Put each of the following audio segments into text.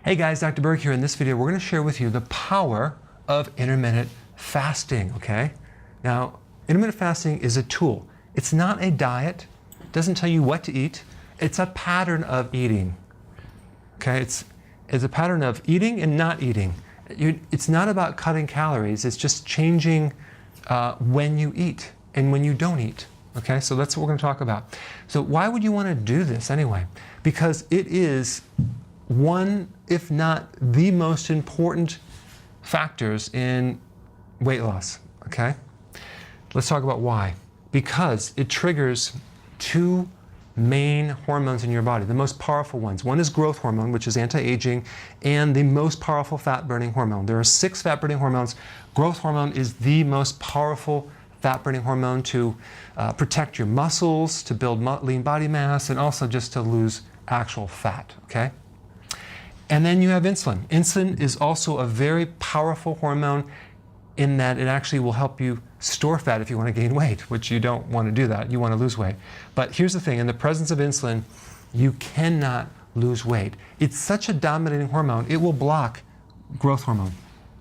Hey guys, Dr. Berg here. In this video, we're going to share with you the power of intermittent fasting, okay? Now, intermittent fasting is a tool. It's not a diet. It doesn't tell you what to eat. It's a pattern of eating, okay? It's a pattern of eating and not eating. It's not about cutting calories. It's just changing when you eat and when you don't eat, okay? So that's what we're going to talk about. So why would you want to do this anyway? Because it is one, if not the most important factors in weight loss, okay? Let's talk about why. Because it triggers two main hormones in your body, the most powerful ones. One is growth hormone, which is anti-aging, and the most powerful fat-burning hormone. There are 6 fat-burning hormones. Growth hormone is the most powerful fat-burning hormone to protect your muscles, to build lean body mass, and also just to lose actual fat, okay? And then you have insulin. Insulin is also a very powerful hormone in that it actually will help you store fat if you want to gain weight, which you don't want to do that. You want to lose weight. But here's the thing. In the presence of insulin, you cannot lose weight. It's such a dominating hormone, it will block growth hormone.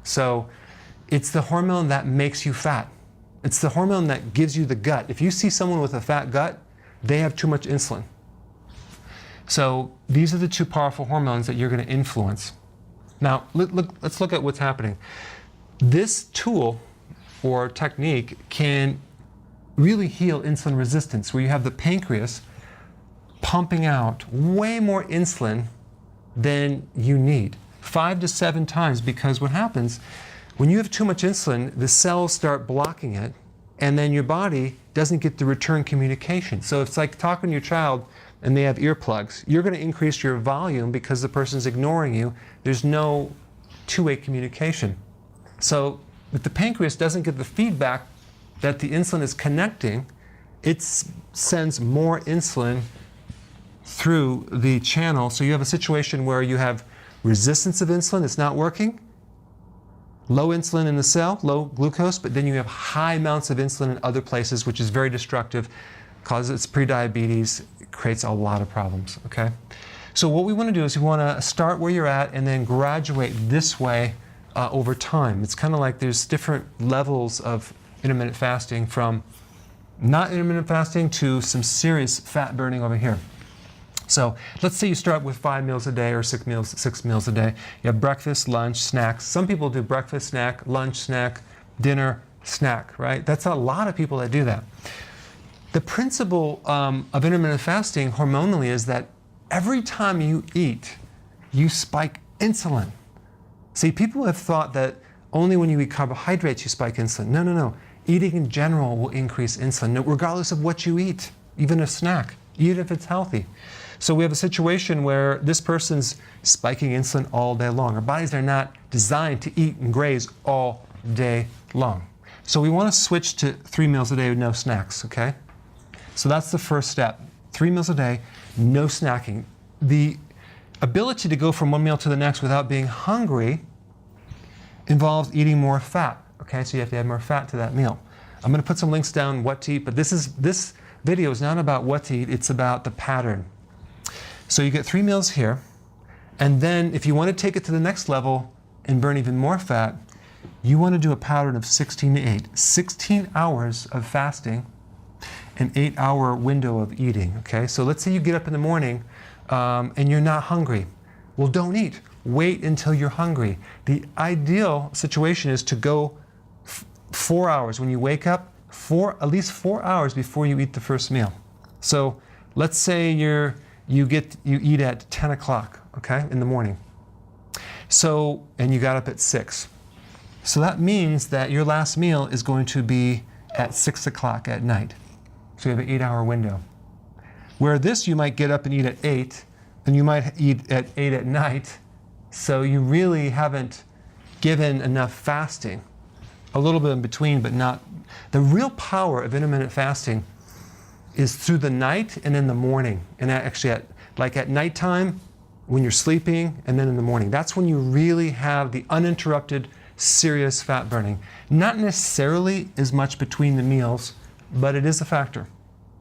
So it's the hormone that makes you fat. It's the hormone that gives you the gut. If you see someone with a fat gut, they have too much insulin. So these are the 2 powerful hormones that you're going to influence. Now, let's look at what's happening. This tool or technique can really heal insulin resistance, where you have the pancreas pumping out way more insulin than you need, 5 to 7 times, because what happens when you have too much insulin, the cells start blocking it, and then your body doesn't get the return communication. So it's like talking to your child and they have earplugs. You're going to increase your volume because the person's ignoring you. There's no two-way communication. So if the pancreas doesn't get the feedback that the insulin is connecting, it sends more insulin through the channel. So you have a situation where you have resistance of insulin, it's not working, low insulin in the cell, low glucose, but then you have high amounts of insulin in other places, which is very destructive, causes prediabetes, creates a lot of problems, okay? So what we want to do is we want to start where you're at and then graduate this way over time. It's kind of like there's different levels of intermittent fasting, from not intermittent fasting to some serious fat burning over here. So let's say you start with 5 meals a day or 6 meals a day. You have breakfast, lunch, snacks. Some people do breakfast, snack, lunch, snack, dinner, snack, right? That's a lot of people that do that. The principle of intermittent fasting hormonally is that every time you eat, you spike insulin. See, people have thought that only when you eat carbohydrates you spike insulin. No, no, no. Eating in general will increase insulin, regardless of what you eat, even a snack, even if it's healthy. So we have a situation where this person's spiking insulin all day long. Our bodies are not designed to eat and graze all day long. So we want to switch to 3 meals a day with no snacks, okay? So that's the first step. 3 meals a day, no snacking. The ability to go from one meal to the next without being hungry involves eating more fat, okay? So you have to add more fat to that meal. I'm going to put some links down what to eat, but this video is not about what to eat, it's about the pattern. So you get 3 meals here, and then if you want to take it to the next level and burn even more fat, you want to do a pattern of 16 to 8. 16 hours of fasting, an 8-hour window of eating, okay? So let's say you get up in the morning and you're not hungry. Well, don't eat. Wait until you're hungry. The ideal situation is to go 4 hours when you wake up, at least 4 hours before you eat the first meal. So let's say you eat at 10 o'clock, okay, in the morning. So, and you got up at 6. So that means that your last meal is going to be at 6 o'clock at night. So you have an 8-hour window. Where this, you might get up and eat at 8, and you might eat at 8 at night, so you really haven't given enough fasting. A little bit in between, but not. The real power of intermittent fasting is through the night and in the morning. And actually, at nighttime, when you're sleeping, and then in the morning. That's when you really have the uninterrupted, serious fat burning. Not necessarily as much between the meals, but it is a factor.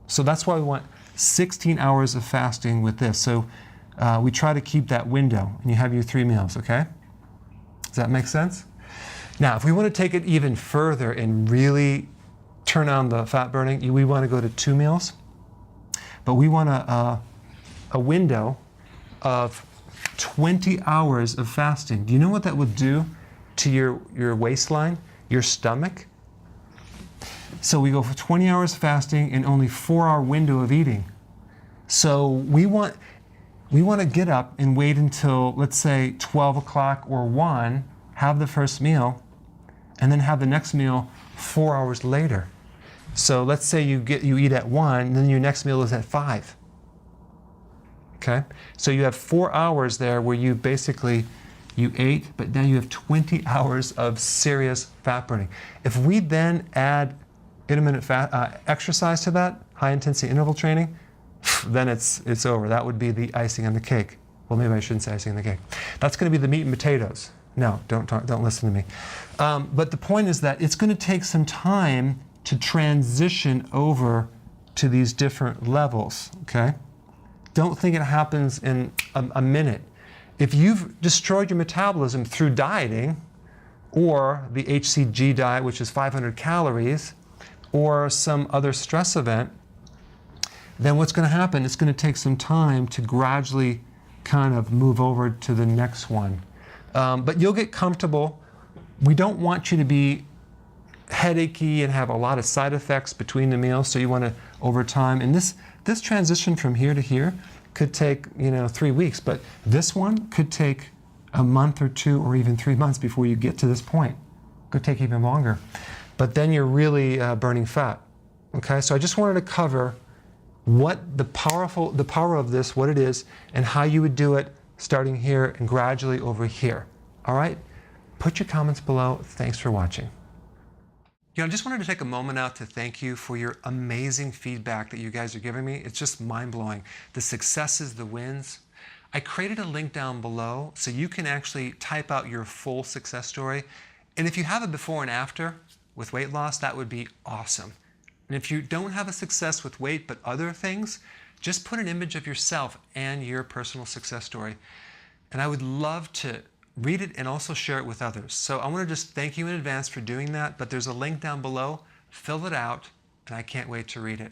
So that's why we want 16 hours of fasting with this. So we try to keep that window, and you have your 3 meals, okay? Does that make sense? Now, if we want to take it even further and really turn on the fat burning, we want to go to 2 meals, but we want a window of 20 hours of fasting. Do you know what that would do to your waistline, your stomach? So we go for 20 hours fasting and only 4-hour window of eating. So we want to get up and wait until, let's say, 12 o'clock or 1, have the first meal, and then have the next meal 4 hours later. So let's say you eat at 1, and then your next meal is at 5. Okay? So you have 4 hours there where you ate, but now you have 20 hours of serious fat burning. If we then add intermittent exercise to that, high intensity interval training, then it's over. That would be the icing on the cake. Well, maybe I shouldn't say icing on the cake. That's going to be the meat and potatoes. No, don't listen to me. But the point is that it's going to take some time to transition over to these different levels, okay? Don't think it happens in a minute. If you've destroyed your metabolism through dieting, or the HCG diet, which is 500 calories, or some other stress event, then what's going to happen, it's going to take some time to gradually kind of move over to the next one. But you'll get comfortable. We don't want you to be headachy and have a lot of side effects between the meals, so you want to, over time, and this transition from here to here could take 3 weeks, but this one could take a month or 2 or even 3 months before you get to this point. Could take even longer. But then you're really burning fat. Okay, so I just wanted to cover what the power of this, what it is, and how you would do it starting here and gradually over here. All right? Put your comments below. Thanks for watching. I just wanted to take a moment out to thank you for your amazing feedback that you guys are giving me. It's just mind-blowing. The successes, the wins. I created a link down below so you can actually type out your full success story. And if you have a before and after with weight loss, that would be awesome. And if you don't have a success with weight but other things, just put an image of yourself and your personal success story. And I would love to read it and also share it with others. So I want to just thank you in advance for doing that, but there's a link down below. Fill it out, and I can't wait to read it.